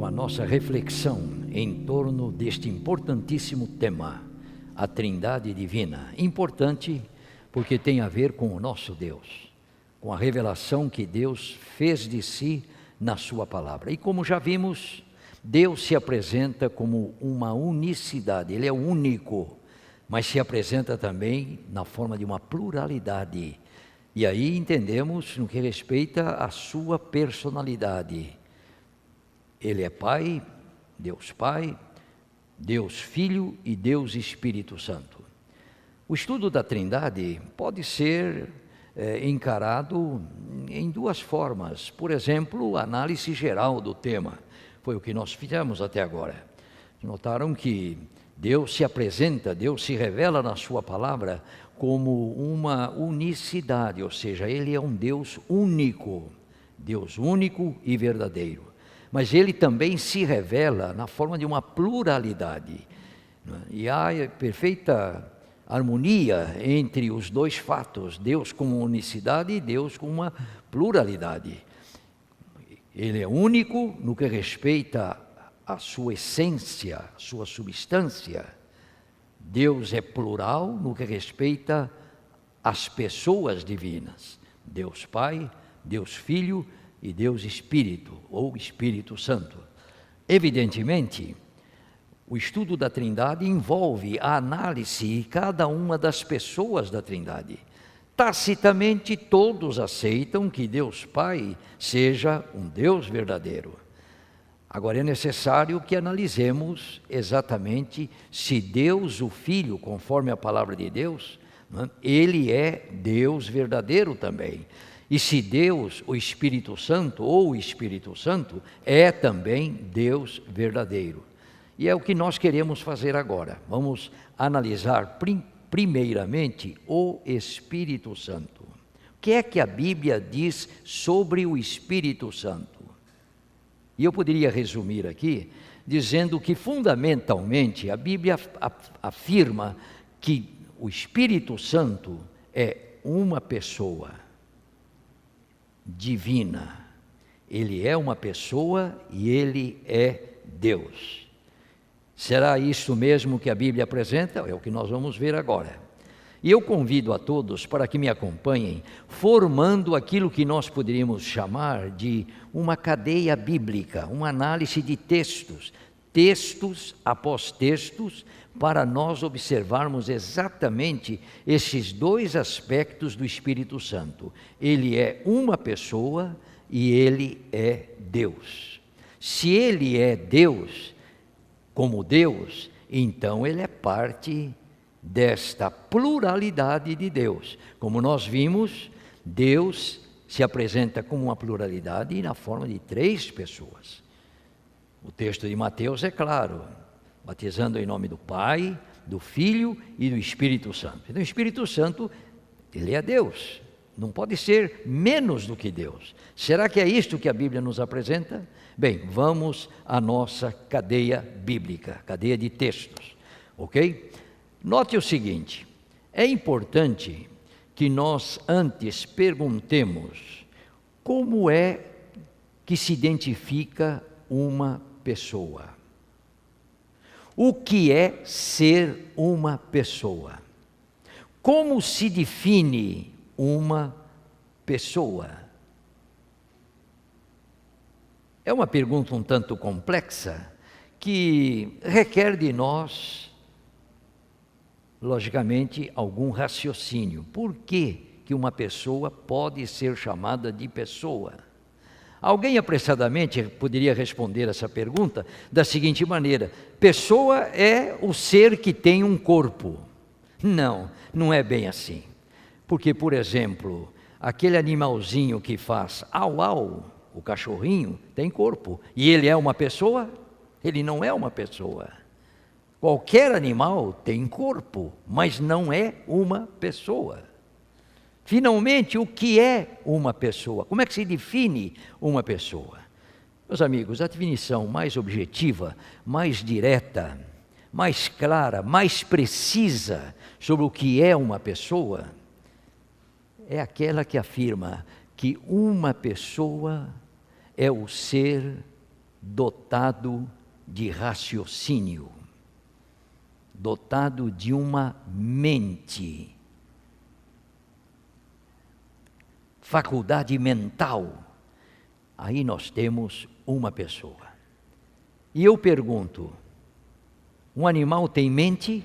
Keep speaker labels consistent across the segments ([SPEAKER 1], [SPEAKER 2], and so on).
[SPEAKER 1] com a nossa reflexão em torno deste importantíssimo tema, a Trindade Divina. Importante porque tem a ver com o nosso Deus, com a revelação que Deus fez de si na sua palavra. E como já vimos, Deus se apresenta como uma unicidade, Ele é único, mas se apresenta também na forma de uma pluralidade. E aí entendemos no que respeita à sua personalidade. Ele é Pai, Deus Filho e Deus Espírito Santo. O estudo da Trindade pode ser encarado em duas formas. Por exemplo, análise geral do tema. Foi o que nós fizemos até agora. Notaram que Deus se apresenta, Deus se revela na sua palavra como uma unicidade, ou seja, Ele é um Deus único e verdadeiro. Mas Ele também se revela na forma de uma pluralidade. E há perfeita harmonia entre os dois fatos, Deus como unicidade e Deus com uma pluralidade. Ele é único no que respeita à sua essência, à sua substância. Deus é plural no que respeita às pessoas divinas. Deus Pai, Deus Filho e Deus Espírito, ou Espírito Santo. Evidentemente, o estudo da Trindade envolve a análise de cada uma das pessoas da Trindade. Tacitamente todos aceitam que Deus Pai seja um Deus verdadeiro. Agora é necessário que analisemos exatamente se Deus, o Filho, conforme a palavra de Deus, Ele é Deus verdadeiro também. E se Deus, o Espírito Santo, ou o Espírito Santo, é também Deus verdadeiro. E é o que nós queremos fazer agora. Vamos analisar primeiramente o Espírito Santo. O que é que a Bíblia diz sobre o Espírito Santo? E eu poderia resumir aqui, dizendo que fundamentalmente a Bíblia afirma que o Espírito Santo é uma pessoa divina. Ele é uma pessoa e Ele é Deus. Será isso mesmo que a Bíblia apresenta? É o que nós vamos ver agora. E eu convido a todos para que me acompanhem, formando aquilo que nós poderíamos chamar de uma cadeia bíblica, uma análise de textos após textos, para nós observarmos exatamente esses dois aspectos do Espírito Santo. Ele é uma pessoa e Ele é Deus. Se Ele é Deus, como Deus, então Ele é parte desta pluralidade de Deus. Como nós vimos, Deus se apresenta como uma pluralidade e na forma de três pessoas. O texto de Mateus é claro, batizando em nome do Pai, do Filho e do Espírito Santo. Então o Espírito Santo, Ele é Deus, não pode ser menos do que Deus. Será que é isto que a Bíblia nos apresenta? Bem, vamos à nossa cadeia bíblica, cadeia de textos, ok? Note o seguinte, é importante que nós antes perguntemos como é que se identifica uma pessoa. O que é ser uma pessoa? Como se define uma pessoa? É uma pergunta um tanto complexa que requer de nós, logicamente, algum raciocínio. Por que uma pessoa pode ser chamada de pessoa? Alguém apressadamente poderia responder essa pergunta da seguinte maneira: pessoa é o ser que tem um corpo. Não, não é bem assim. Porque, por exemplo, aquele animalzinho que faz au au, o cachorrinho, tem corpo. E ele é uma pessoa? Ele não é uma pessoa. Qualquer animal tem corpo, mas não é uma pessoa. Finalmente, o que é uma pessoa? Como é que se define uma pessoa? Meus amigos, a definição mais objetiva, mais direta, mais clara, mais precisa sobre o que é uma pessoa, é aquela que afirma que uma pessoa é o ser dotado de raciocínio, dotado de uma mente, faculdade mental. Aí nós temos uma pessoa. E eu pergunto, um animal tem mente?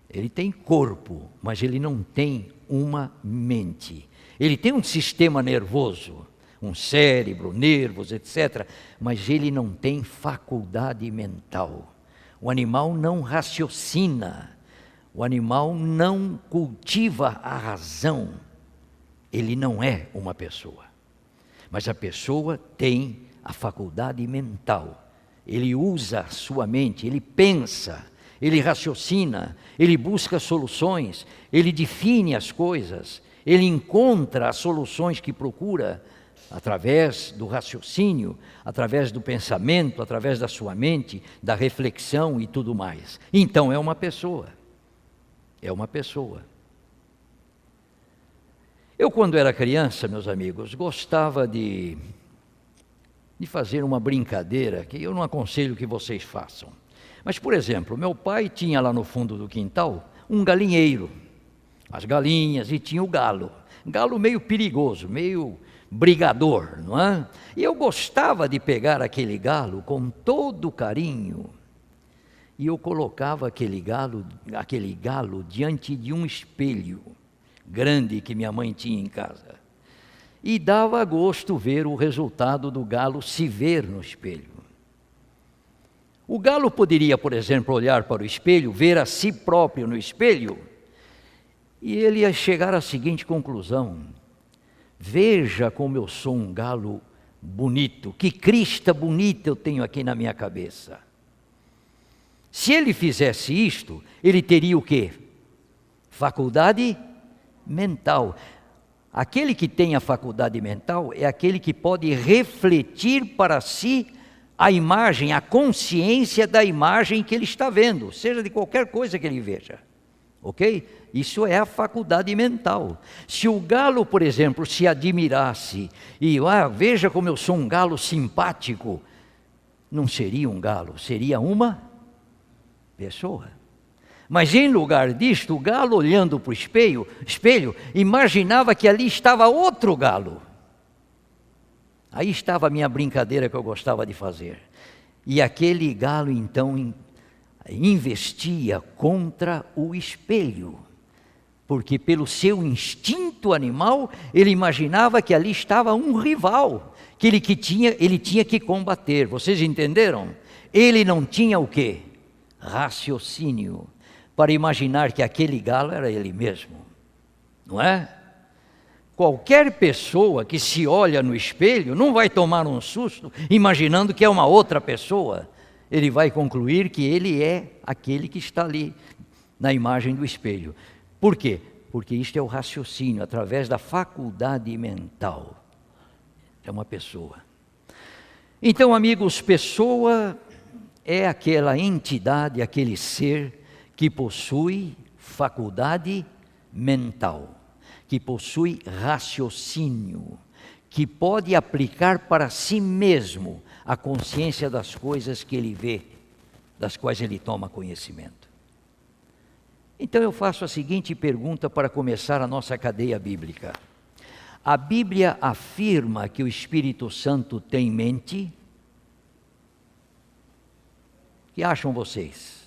[SPEAKER 1] Ele tem corpo, mas ele não tem uma mente. Ele tem um sistema nervoso, um cérebro, nervos, etc. Mas ele não tem faculdade mental. O animal não raciocina. O animal não cultiva a razão. Ele não é uma pessoa. Mas a pessoa tem a faculdade mental. Ele usa a sua mente, ele pensa, ele raciocina, ele busca soluções, ele define as coisas, ele encontra as soluções que procura através do raciocínio, através do pensamento, através da sua mente, da reflexão e tudo mais. Então é uma pessoa. É uma pessoa. Eu, quando era criança, meus amigos, gostava de fazer uma brincadeira que eu não aconselho que vocês façam. Mas, por exemplo, meu pai tinha lá no fundo do quintal um galinheiro, as galinhas, e tinha o galo. Galo meio perigoso, meio brigador, não é? E eu gostava de pegar aquele galo com todo carinho, e eu colocava aquele galo diante de um espelho grande que minha mãe tinha em casa. E dava gosto ver o resultado do galo se ver no espelho. O galo poderia, por exemplo, olhar para o espelho, ver a si próprio no espelho, e ele ia chegar à seguinte conclusão: veja como eu sou um galo bonito, que crista bonita eu tenho aqui na minha cabeça. Se ele fizesse isto, ele teria o quê? Faculdade mental. Aquele que tem a faculdade mental é aquele que pode refletir para si a imagem, a consciência da imagem que ele está vendo, seja de qualquer coisa que ele veja, ok? Isso é a faculdade mental. Se o galo, por exemplo, se admirasse e veja como eu sou um galo simpático, não seria um galo, seria uma pessoa. Mas em lugar disto, o galo, olhando para o espelho, imaginava que ali estava outro galo. Aí estava a minha brincadeira que eu gostava de fazer. E aquele galo, então, investia contra o espelho. Porque pelo seu instinto animal, ele imaginava que ali estava um rival, que ele tinha que combater. Vocês entenderam? Ele não tinha o quê? Raciocínio, para imaginar que aquele galo era ele mesmo, não é? Qualquer pessoa que se olha no espelho não vai tomar um susto imaginando que é uma outra pessoa. Ele vai concluir que ele é aquele que está ali na imagem do espelho. Por quê? Porque isto é o raciocínio, através da faculdade mental. É uma pessoa. Então, amigos, pessoa é aquela entidade, aquele ser que possui faculdade mental, que possui raciocínio, que pode aplicar para si mesmo a consciência das coisas que ele vê, das quais ele toma conhecimento. Então eu faço a seguinte pergunta para começar a nossa cadeia bíblica. A Bíblia afirma que o Espírito Santo tem mente? O que acham vocês?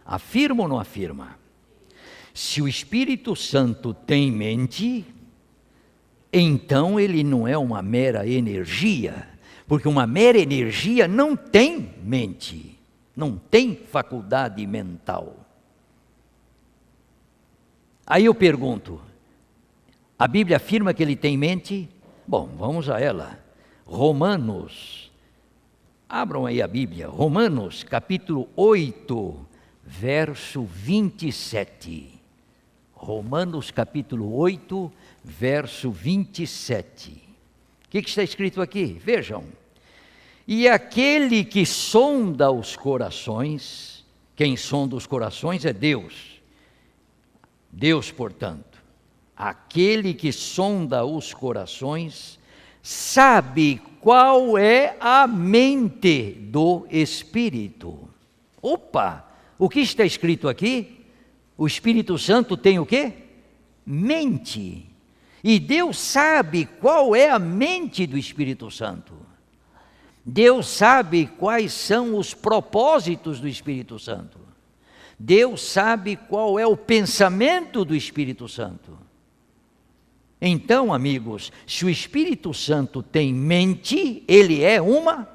[SPEAKER 1] Afirma ou não afirma? Se o Espírito Santo tem mente, então ele não é uma mera energia, porque uma mera energia não tem mente, não tem faculdade mental. Aí eu pergunto, a Bíblia afirma que ele tem mente? Bom, vamos a ela. Romanos, abram aí a Bíblia, Romanos capítulo 8, verso 27. Romanos capítulo 8, verso 27. O que está escrito aqui? Vejam. E aquele que sonda os corações, quem sonda os corações é Deus. Deus, portanto, aquele que sonda os corações, sabe qual é a mente do Espírito. Opa! O que está escrito aqui? O Espírito Santo tem o quê? Mente. E Deus sabe qual é a mente do Espírito Santo. Deus sabe quais são os propósitos do Espírito Santo. Deus sabe qual é o pensamento do Espírito Santo. Então, amigos, se o Espírito Santo tem mente, ele é uma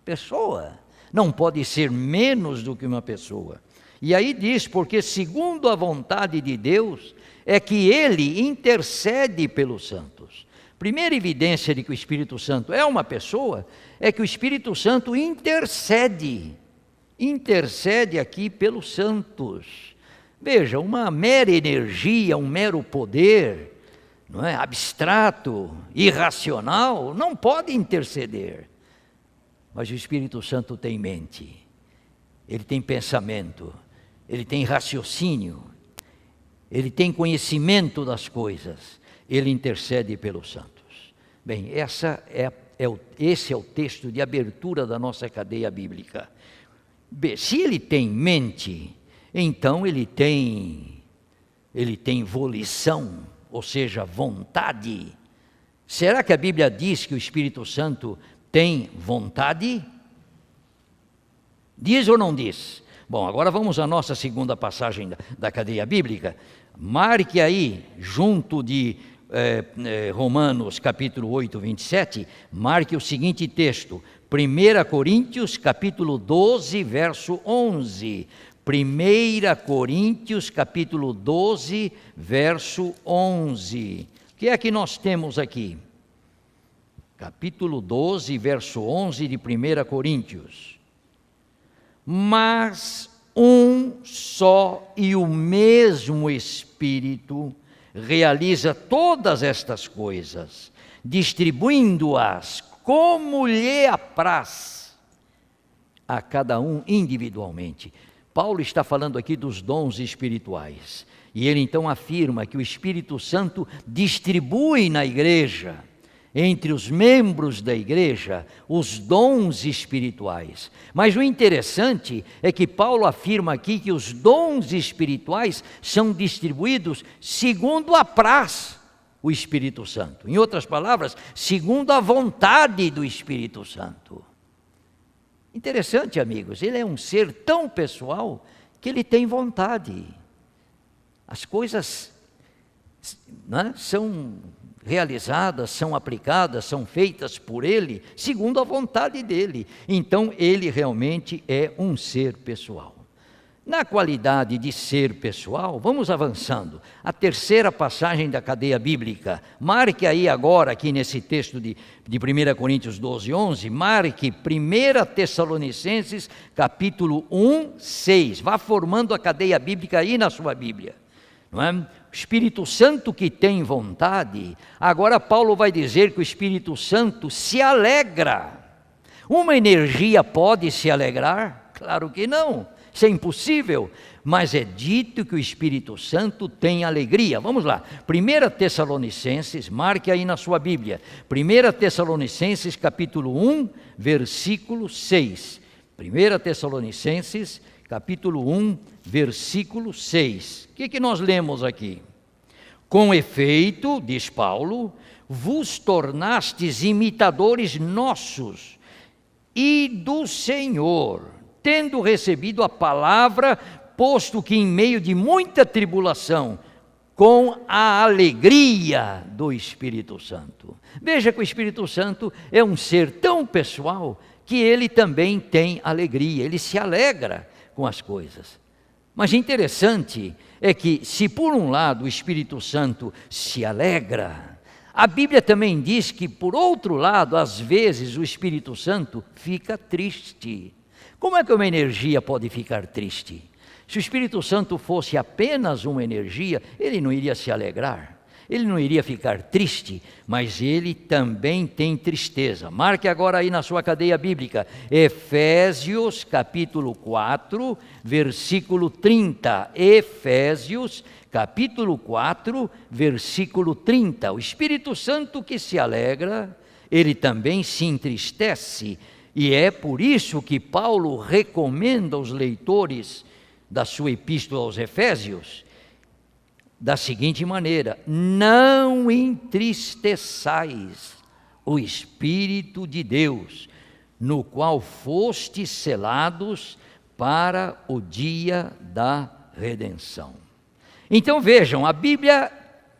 [SPEAKER 1] pessoa. Não pode ser menos do que uma pessoa. E aí diz, porque segundo a vontade de Deus, é que ele intercede pelos santos. Primeira evidência de que o Espírito Santo é uma pessoa, é que o Espírito Santo intercede aqui pelos santos. Veja, uma mera energia, um mero poder, não é, abstrato, irracional, não pode interceder. Mas o Espírito Santo tem mente, ele tem pensamento, ele tem raciocínio, ele tem conhecimento das coisas, ele intercede pelos santos. Bem, esse é o texto de abertura da nossa cadeia bíblica. Se ele tem mente, então ele tem volição, ou seja, vontade. Será que a Bíblia diz que o Espírito Santo tem vontade? Diz ou não diz? Bom, agora vamos à nossa segunda passagem da cadeia bíblica. Marque aí, junto de Romanos capítulo 8, 27, marque o seguinte texto, 1 Coríntios capítulo 12, verso 11. 1 Coríntios capítulo 12, verso 11. O que é que nós temos aqui? Capítulo 12, verso 11 de 1 Coríntios. Mas um só e o mesmo Espírito realiza todas estas coisas, distribuindo-as como lhe apraz a cada um individualmente. Paulo está falando aqui dos dons espirituais, e ele então afirma que o Espírito Santo distribui na igreja, entre os membros da igreja, os dons espirituais. Mas o interessante é que Paulo afirma aqui que os dons espirituais são distribuídos segundo apraz o Espírito Santo. Em outras palavras, segundo a vontade do Espírito Santo. Interessante, amigos, ele é um ser tão pessoal que ele tem vontade. As coisas, né, são realizadas, são aplicadas, são feitas por ele, segundo a vontade dele. Então, ele realmente é um ser pessoal. Na qualidade de ser pessoal, vamos avançando. A terceira passagem da cadeia bíblica. Marque aí agora, aqui nesse texto de 1 Coríntios 12, 11, marque 1 Tessalonicenses, capítulo 1, 6. Vá formando a cadeia bíblica aí na sua Bíblia. Não é? O Espírito Santo que tem vontade, agora Paulo vai dizer que o Espírito Santo se alegra. Uma energia pode se alegrar? Claro que não. Isso é impossível, mas é dito que o Espírito Santo tem alegria. Vamos lá, 1 Tessalonicenses, marque aí na sua Bíblia, 1 Tessalonicenses capítulo 1, versículo 6. 1 Tessalonicenses capítulo 1, versículo 6. O que nós lemos aqui? Com efeito, diz Paulo, vos tornastes imitadores nossos e do Senhor, tendo recebido a palavra, posto que em meio de muita tribulação, com a alegria do Espírito Santo. Veja que o Espírito Santo é um ser tão pessoal que ele também tem alegria, ele se alegra com as coisas. Mas interessante é que, se por um lado o Espírito Santo se alegra, a Bíblia também diz que, por outro lado, às vezes o Espírito Santo fica triste. Como é que uma energia pode ficar triste? Se o Espírito Santo fosse apenas uma energia, ele não iria se alegrar, ele não iria ficar triste, mas ele também tem tristeza. Marque agora aí na sua cadeia bíblica, Efésios capítulo 4, versículo 30. Efésios capítulo 4, versículo 30. O Espírito Santo que se alegra, ele também se entristece, e é por isso que Paulo recomenda aos leitores da sua epístola aos Efésios, da seguinte maneira: não entristeçais o Espírito de Deus, no qual fostes selados para o dia da redenção. Então vejam, a Bíblia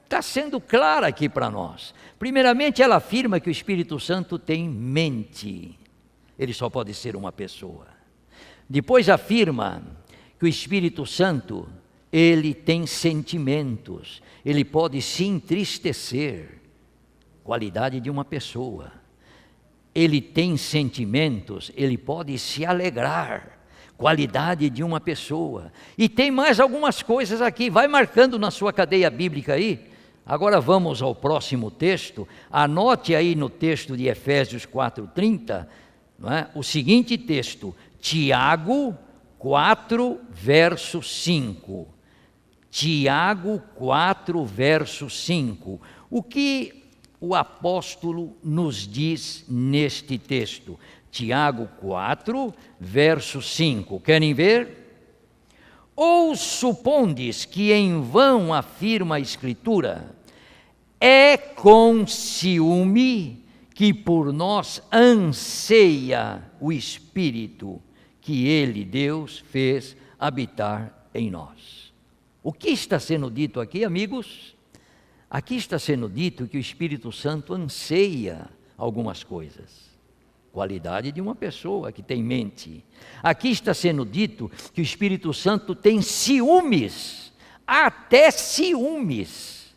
[SPEAKER 1] está sendo clara aqui para nós. Primeiramente, ela afirma que o Espírito Santo tem mente. Ele só pode ser uma pessoa. Depois afirma que o Espírito Santo, ele tem sentimentos. Ele pode se entristecer. Qualidade de uma pessoa. Ele tem sentimentos, ele pode se alegrar. Qualidade de uma pessoa. E tem mais algumas coisas aqui, vai marcando na sua cadeia bíblica aí. Agora vamos ao próximo texto. Anote aí no texto de Efésios 4:30, não é? O seguinte texto, Tiago 4, verso 5. Tiago 4, verso 5. O que o apóstolo nos diz neste texto? Tiago 4, verso 5. Querem ver? Ou supondes que em vão afirma a Escritura, é com ciúme que por nós anseia o Espírito que Ele, Deus, fez habitar em nós. O que está sendo dito aqui, amigos? Aqui está sendo dito que o Espírito Santo anseia algumas coisas. Qualidade de uma pessoa que tem mente. Aqui está sendo dito que o Espírito Santo tem ciúmes, até ciúmes.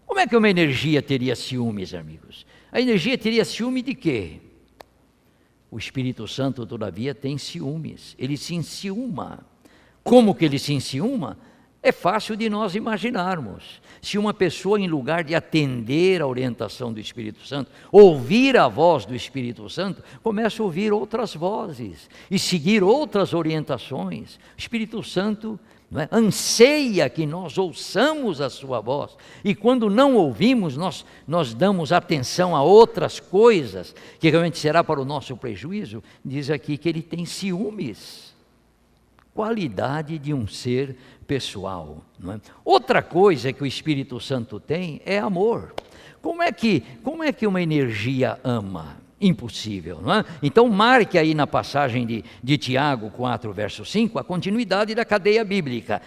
[SPEAKER 1] Como é que uma energia teria ciúmes, amigos? A energia teria ciúme de quê? O Espírito Santo, todavia, tem ciúmes. Ele se enciuma. Como que ele se enciuma? É fácil de nós imaginarmos. Se uma pessoa, em lugar de atender à orientação do Espírito Santo, ouvir a voz do Espírito Santo, começa a ouvir outras vozes e seguir outras orientações. O Espírito Santo, não é, anseia que nós ouçamos a sua voz. E quando não ouvimos, nós damos atenção a outras coisas, que realmente será para o nosso prejuízo. Diz aqui que ele tem ciúmes. Qualidade de um ser pessoal, não é? Outra coisa que o Espírito Santo tem é amor. Como é que uma energia ama? Impossível, não é? Então marque aí na passagem de Tiago 4, verso 5, a continuidade da cadeia bíblica.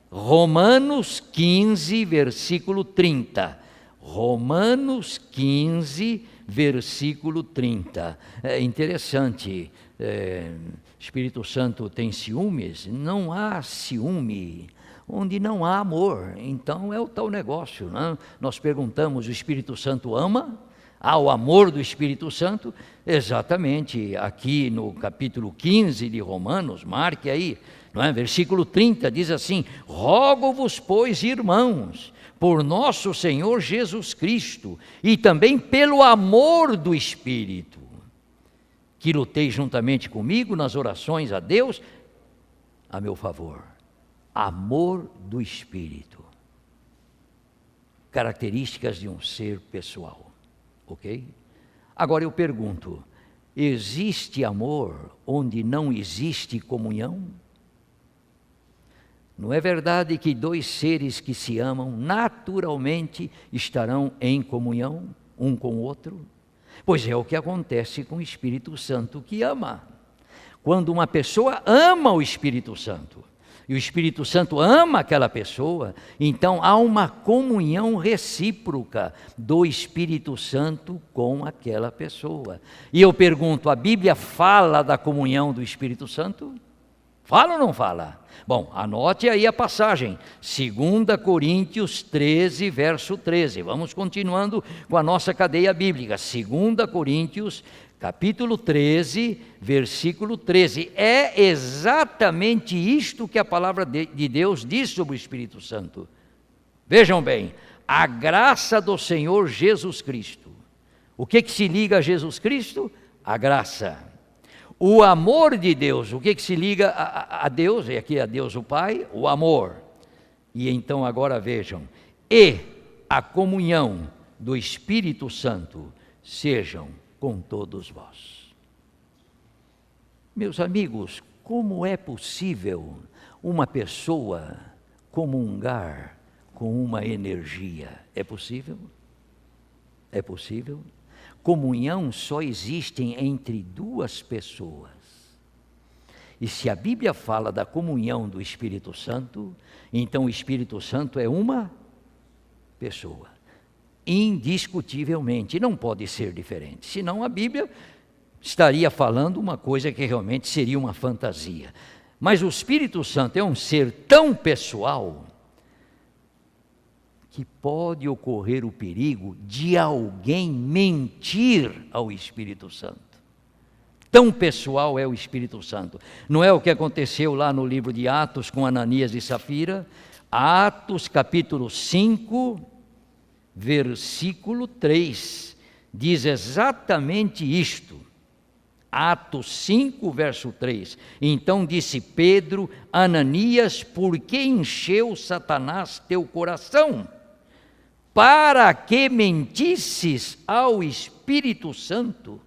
[SPEAKER 1] Romanos 15, versículo 30. Romanos 15, versículo 30. É interessante. Espírito Santo tem ciúmes? Não há ciúme onde não há amor. Então é o tal negócio, né? Nós perguntamos, o Espírito Santo ama? Há o amor do Espírito Santo? Exatamente, aqui no capítulo 15 de Romanos, marque aí, não é? Versículo 30 diz assim: rogo-vos, pois, irmãos, por nosso Senhor Jesus Cristo, e também pelo amor do Espírito, que lutei juntamente comigo nas orações a Deus a meu favor. Amor do Espírito. Características de um ser pessoal, ok? Agora eu pergunto, existe amor onde não existe comunhão? Não é verdade que dois seres que se amam naturalmente estarão em comunhão um com o outro? Pois é o que acontece com o Espírito Santo que ama. Quando uma pessoa ama o Espírito Santo, e o Espírito Santo ama aquela pessoa, então há uma comunhão recíproca do Espírito Santo com aquela pessoa. E eu pergunto, a Bíblia fala da comunhão do Espírito Santo? Fala ou não fala? Bom, anote aí a passagem, 2 Coríntios 13, verso 13. Vamos continuando com a nossa cadeia bíblica. 2 Coríntios, capítulo 13, versículo 13. É exatamente isto que a palavra de Deus diz sobre o Espírito Santo. Vejam bem, a graça do Senhor Jesus Cristo. O que se liga a Jesus Cristo? A graça. O amor de Deus, o que se liga a Deus, e aqui a Deus o Pai, o amor. E então agora vejam, e a comunhão do Espírito Santo sejam com todos vós. Meus amigos, como é possível uma pessoa comungar com uma energia? É possível? É possível? Comunhão só existe entre duas pessoas. E se a Bíblia fala da comunhão do Espírito Santo, então o Espírito Santo é uma pessoa. Indiscutivelmente, não pode ser diferente. Senão a Bíblia estaria falando uma coisa que realmente seria uma fantasia. Mas o Espírito Santo é um ser tão pessoal que pode ocorrer o perigo de alguém mentir ao Espírito Santo. Tão pessoal é o Espírito Santo. Não é o que aconteceu lá no livro de Atos com Ananias e Safira? Atos capítulo 5, versículo 3, diz exatamente isto. Atos 5, verso 3. Então disse Pedro: Ananias, por que encheu Satanás teu coração? Para que mentisses ao Espírito Santo,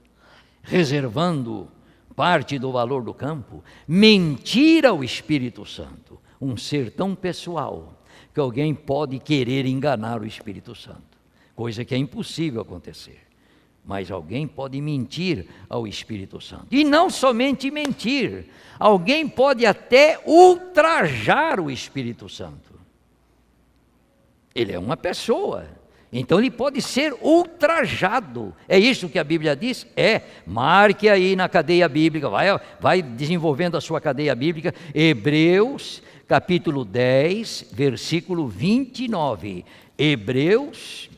[SPEAKER 1] reservando parte do valor do campo? Mentir ao Espírito Santo, um ser tão pessoal, que alguém pode querer enganar o Espírito Santo, coisa que é impossível acontecer. Mas alguém pode mentir ao Espírito Santo. E não somente mentir, alguém pode até ultrajar o Espírito Santo. Ele é uma pessoa, então ele pode ser ultrajado. É isso que a Bíblia diz? Marque aí na cadeia bíblica, vai desenvolvendo a sua cadeia bíblica. Hebreus capítulo 10, versículo 29. Hebreus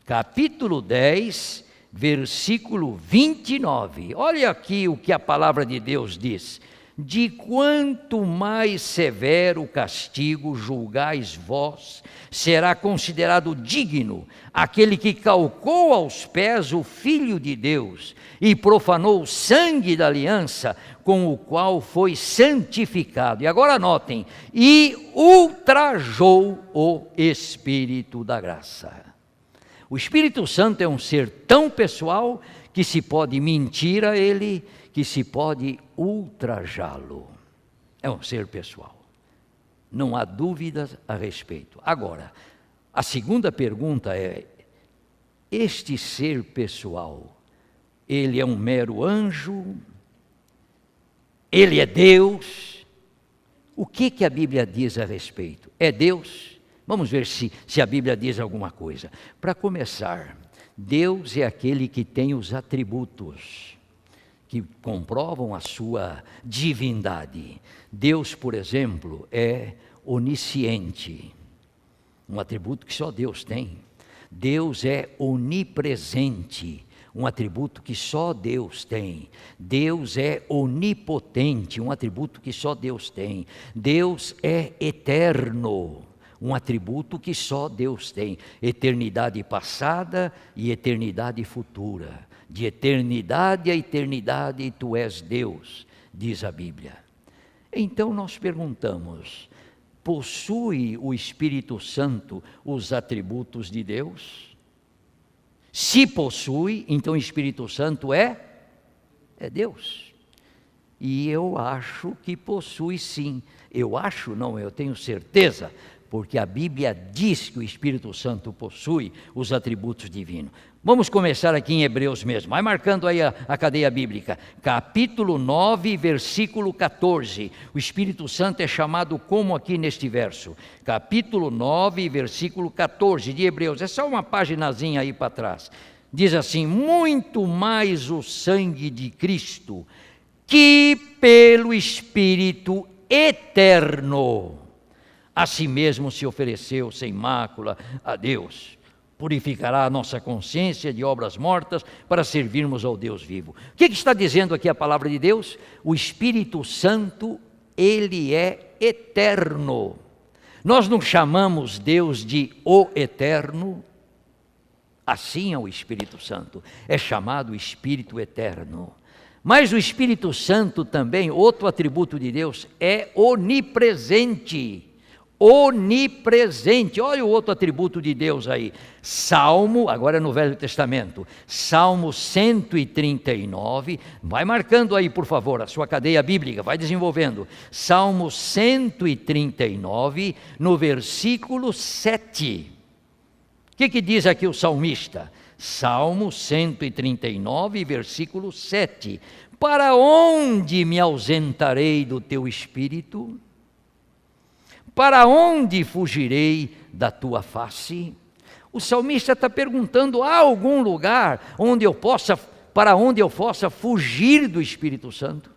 [SPEAKER 1] capítulo 10, versículo 29. Olha aqui o que a palavra de Deus diz: de quanto mais severo castigo julgais vós, será considerado digno aquele que calcou aos pés o Filho de Deus e profanou o sangue da aliança com o qual foi santificado. E agora notem: e ultrajou o Espírito da graça. O Espírito Santo é um ser tão pessoal que se pode mentir a ele, que se pode ultrajá-lo. É um ser pessoal. Não há dúvidas a respeito. Agora, a segunda pergunta é: este ser pessoal, ele é um mero anjo? Ele é Deus? O que a Bíblia diz a respeito? É Deus? Vamos ver se a Bíblia diz alguma coisa. Para começar, Deus é aquele que tem os atributos que comprovam a sua divindade. Deus, por exemplo, é onisciente, um atributo que só Deus tem. Deus é onipresente, um atributo que só Deus tem. Deus é onipotente, um atributo que só Deus tem. Deus é eterno, um atributo que só Deus tem. Eternidade passada e eternidade futura. De eternidade a eternidade tu és Deus, diz a Bíblia. Então nós perguntamos: possui o Espírito Santo os atributos de Deus? Se possui, então o Espírito Santo é Deus. E eu acho que possui sim. Eu acho não, eu tenho certeza, porque a Bíblia diz que o Espírito Santo possui os atributos divinos. Vamos começar aqui em Hebreus mesmo. Vai marcando aí a cadeia bíblica. Capítulo 9, versículo 14. O Espírito Santo é chamado como aqui neste verso? Capítulo 9, versículo 14 de Hebreus. É só uma paginazinha aí para trás. Diz assim: muito mais o sangue de Cristo, que pelo Espírito eterno a si mesmo se ofereceu sem mácula a Deus, purificará a nossa consciência de obras mortas para servirmos ao Deus vivo. O que está dizendo aqui a palavra de Deus? O Espírito Santo, ele é eterno. Nós não chamamos Deus de o eterno? Assim é o Espírito Santo, é chamado Espírito eterno. Mas o Espírito Santo também, outro atributo de Deus, é onipresente. onipresente. Olha o outro atributo de Deus aí. Salmo, agora no Velho Testamento, Salmo 139, vai marcando aí, por favor, a sua cadeia bíblica, vai desenvolvendo. Salmo 139, no versículo 7. O que diz aqui o salmista? Salmo 139, versículo 7. Para onde me ausentarei do teu espírito? Para onde fugirei da tua face? O salmista está perguntando: há algum lugar para onde eu possa fugir do Espírito Santo?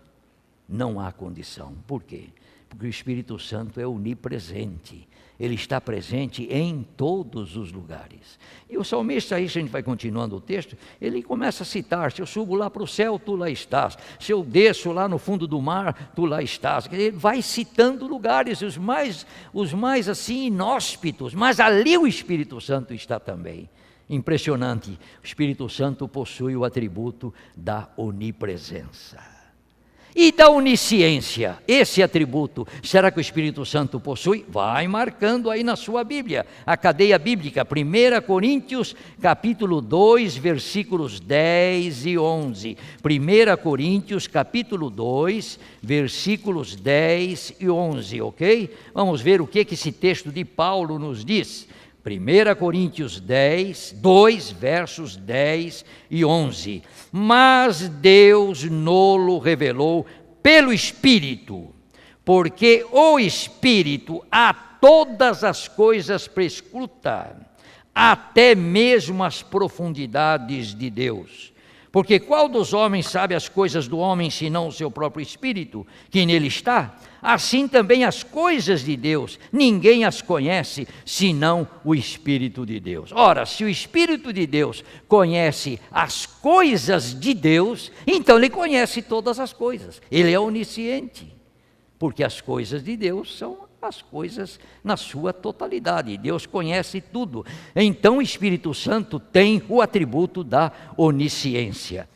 [SPEAKER 1] Não há condição. Por quê? Porque o Espírito Santo é onipresente. Ele está presente em todos os lugares. E o salmista aí, se a gente vai continuando o texto, ele começa a citar: se eu subo lá para o céu, tu lá estás. Se eu desço lá no fundo do mar, tu lá estás. Ele vai citando lugares, os mais assim inóspitos, mas ali o Espírito Santo está também. Impressionante, o Espírito Santo possui o atributo da onipresença. E da onisciência, esse atributo, será que o Espírito Santo possui? Vai marcando aí na sua Bíblia, a cadeia bíblica, 1 Coríntios, capítulo 2, versículos 10 e 11. 1 Coríntios, capítulo 2, versículos 10 e 11, ok? Vamos ver o que esse texto de Paulo nos diz. 1 Coríntios 2, versos 10 e 11. Mas Deus nolo revelou pelo Espírito, porque o Espírito a todas as coisas prescruta, até mesmo as profundidades de Deus. Porque qual dos homens sabe as coisas do homem, senão o seu próprio Espírito, que nele está? Assim também as coisas de Deus, ninguém as conhece, senão o Espírito de Deus. Ora, se o Espírito de Deus conhece as coisas de Deus, então ele conhece todas as coisas. Ele é onisciente, porque as coisas de Deus são as coisas na sua totalidade. Deus conhece tudo. Então o Espírito Santo tem o atributo da onisciência.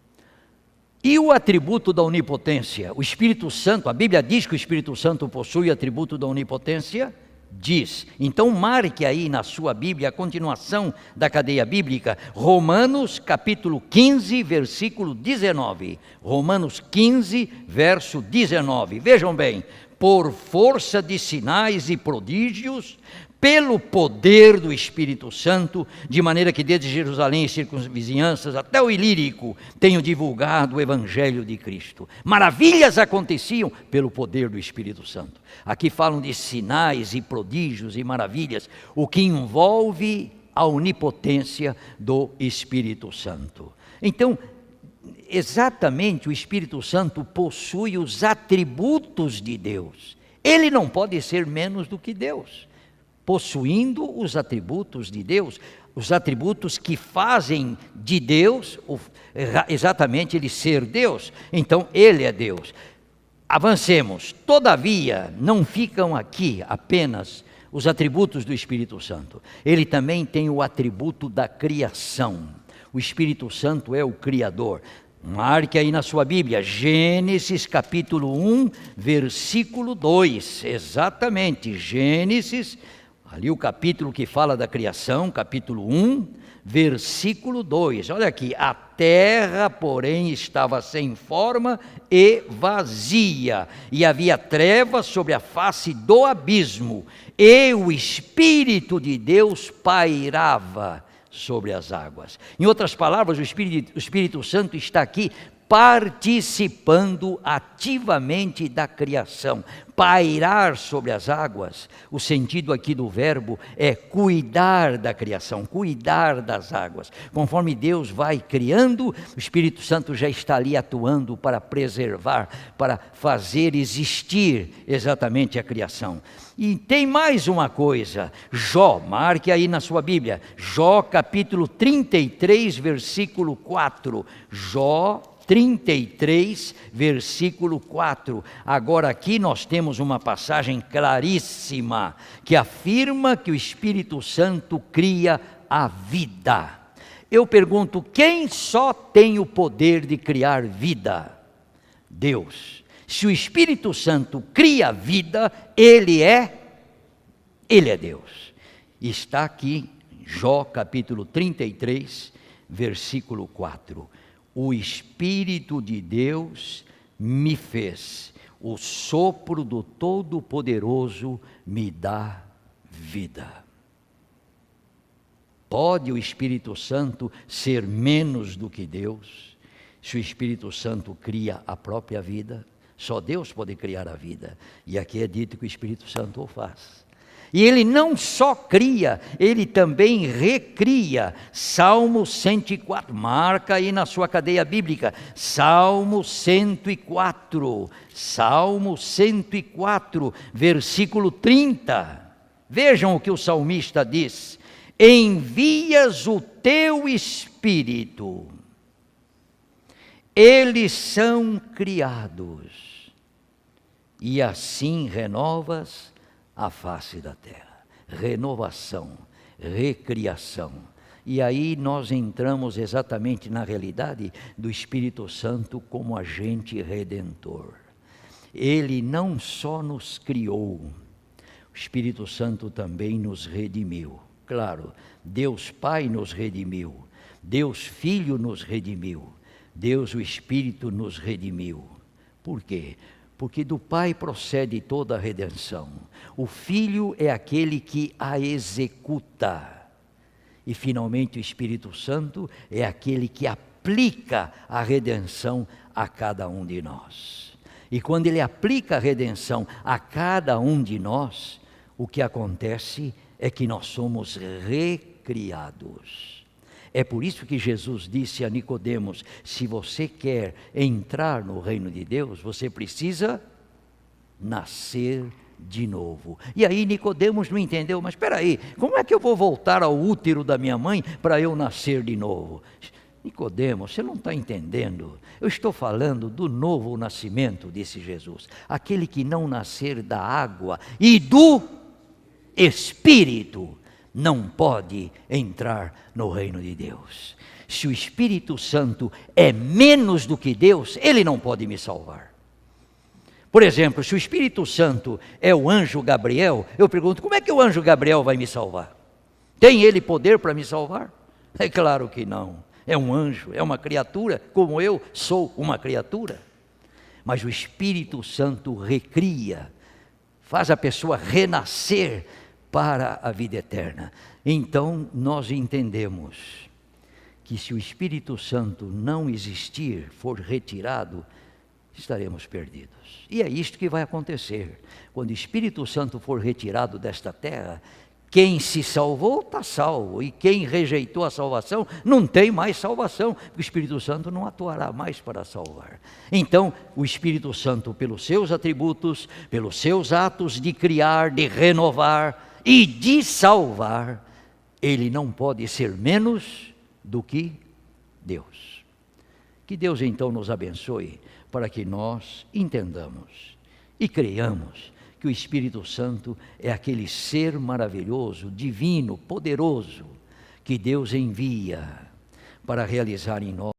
[SPEAKER 1] E o atributo da onipotência? O Espírito Santo, a Bíblia diz que o Espírito Santo possui o atributo da onipotência? Diz. Então marque aí na sua Bíblia a continuação da cadeia bíblica, Romanos capítulo 15, versículo 19. Romanos 15, verso 19. Vejam bem: por força de sinais e prodígios, pelo poder do Espírito Santo, de maneira que desde Jerusalém e circunvizinhanças até o Ilírico tenho divulgado o Evangelho de Cristo. Maravilhas aconteciam pelo poder do Espírito Santo. Aqui falam de sinais e prodígios e maravilhas, o que envolve a onipotência do Espírito Santo. Então, exatamente, o Espírito Santo possui os atributos de Deus. Ele não pode ser menos do que Deus. Possuindo os atributos de Deus, os atributos que fazem de Deus, exatamente ele ser Deus, então ele é Deus. Avancemos. Todavia, não ficam aqui apenas os atributos do Espírito Santo. Ele também tem o atributo da criação. O Espírito Santo é o Criador. Marque aí na sua Bíblia, Gênesis capítulo 1, versículo 2. Exatamente, Gênesis, ali o capítulo que fala da criação, capítulo 1, versículo 2. Olha aqui: a terra, porém, estava sem forma e vazia, e havia trevas sobre a face do abismo, e o Espírito de Deus pairava sobre as águas. Em outras palavras, o Espírito Santo está aqui participando ativamente da criação. Pairar sobre as águas, o sentido aqui do verbo é cuidar da criação, cuidar das águas. Conforme Deus vai criando, o Espírito Santo já está ali atuando para preservar, para fazer existir exatamente a criação. E tem mais uma coisa: Jó, marque aí na sua Bíblia, Jó capítulo 33, versículo 4. Jó 33, versículo 4. Agora aqui nós temos uma passagem claríssima que afirma que o Espírito Santo cria a vida. Eu pergunto: quem só tem o poder de criar vida? Deus. Se o Espírito Santo cria vida, ele é Ele é Deus. Está aqui, Jó capítulo 33, versículo 4. O Espírito de Deus me fez, o sopro do Todo-Poderoso me dá vida. Pode o Espírito Santo ser menos do que Deus? Se o Espírito Santo cria a própria vida, só Deus pode criar a vida. E aqui é dito que o Espírito Santo o faz. E ele não só cria, ele também recria. Salmo 104, marca aí na sua cadeia bíblica. Salmo 104, Salmo 104, versículo 30. Vejam o que o salmista diz: envias o teu Espírito, eles são criados, e assim renovas a face da terra. Renovação, recriação. E aí nós entramos exatamente na realidade do Espírito Santo como agente redentor. Ele não só nos criou, o Espírito Santo também nos redimiu. Claro, Deus Pai nos redimiu, Deus Filho nos redimiu, Deus o Espírito nos redimiu. Por quê? Porque do Pai procede toda a redenção. O Filho é aquele que a executa. E finalmente o Espírito Santo é aquele que aplica a redenção a cada um de nós. E quando ele aplica a redenção a cada um de nós, o que acontece é que nós somos recriados. É por isso que Jesus disse a Nicodemos: se você quer entrar no reino de Deus, você precisa nascer de novo. E aí Nicodemos não entendeu, mas espera aí, como é que eu vou voltar ao útero da minha mãe para eu nascer de novo? Nicodemos, você não está entendendo. Eu estou falando do novo nascimento, disse Jesus. Aquele que não nascer da água e do Espírito não pode entrar no reino de Deus. Se o Espírito Santo é menos do que Deus, ele não pode me salvar. Por exemplo, se o Espírito Santo é o anjo Gabriel, eu pergunto, como é que o anjo Gabriel vai me salvar? Tem ele poder para me salvar? É claro que não. É um anjo, é uma criatura, como eu sou uma criatura. Mas o Espírito Santo recria, faz a pessoa renascer para a vida eterna. Então nós entendemos que se o Espírito Santo não existir, for retirado, estaremos perdidos. E é isto que vai acontecer. Quando o Espírito Santo for retirado desta terra, quem se salvou está salvo, e quem rejeitou a salvação não tem mais salvação, porque o Espírito Santo não atuará mais para salvar. Então o Espírito Santo, pelos seus atributos, pelos seus atos de criar, de renovar e de salvar, ele não pode ser menos do que Deus. Que Deus então nos abençoe para que nós entendamos e creiamos que o Espírito Santo é aquele ser maravilhoso, divino, poderoso, que Deus envia para realizar em nós